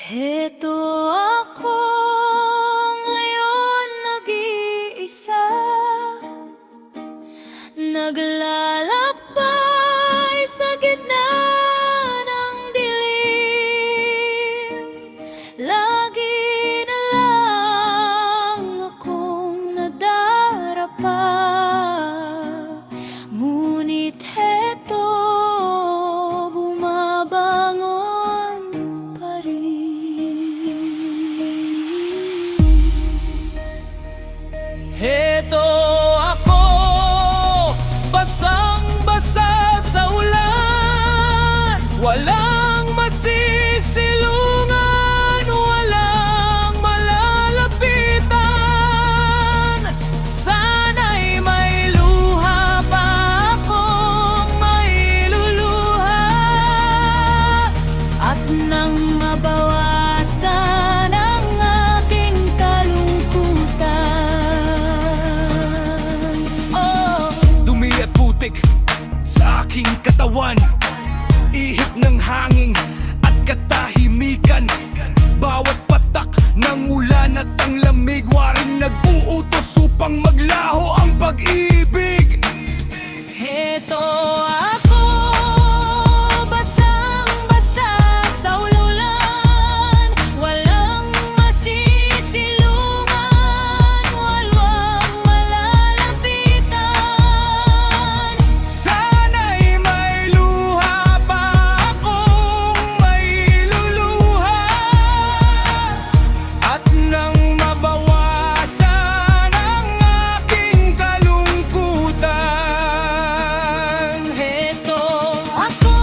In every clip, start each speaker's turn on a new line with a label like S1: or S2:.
S1: Heto ako ngayon nag-iisa, naglalakbay sa gitna ng dilim. Lagi na lang akong nadarapa, ngunit heto bumabangon pa rin.
S2: Heto ako, basang-basa sa ulan, walang masisilungan, walang malalapitan. Sana'y may luha pa akong mailuluha,
S1: At nang mabawasan ang aking kalungkutan.
S3: Dumi at putik sa aking katawan, ihip ng hangin at katahimikan. Bawat patak ng ulan at ang lamig, waring nag-uutos upang maglaho ang pag-ibig.
S1: Heto ako, basang-basa sa ulan, walang masisilungan, walang malalapitan.
S3: Sana'y may luha pa akong mailuluha, at nang mabawasan ang aking kalungkutan.
S1: Heto ako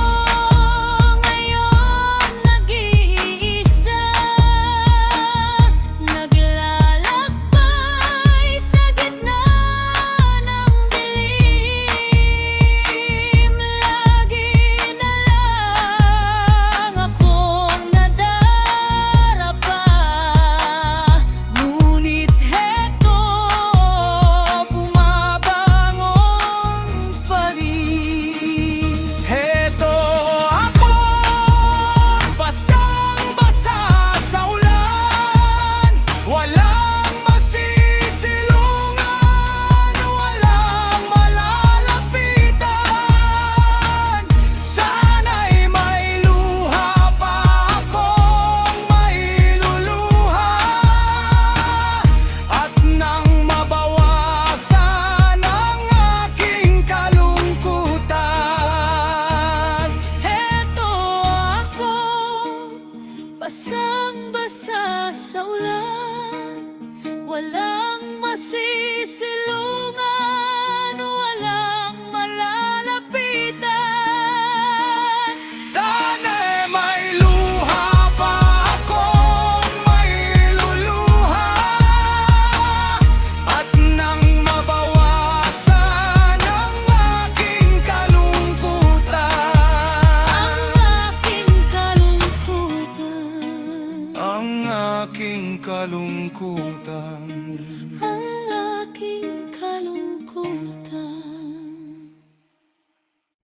S1: ngayon nag-iisa, naglalakbay sa gitna ng dilim. Lagi na lang akong nadarapa, ngunit heto bumabangon pa rin.
S3: Heto ako, basang-basa sa ulan, walang masisilungan, walang malalapitan. Sana'y may luha pa akong mailuluha, at nang mabawasan ang aking kalungkutan.
S1: Heto ako, basang-basa sa ulan, walang masisilungan, walang malalapitan.
S3: Sana'y may luha pa akong mailuluha, at nang mabawasan ang aking kalungkutan.
S1: Ang aking kalungkutan,
S3: Ang aking kalungkutan.
S1: ang aking kalungkutan.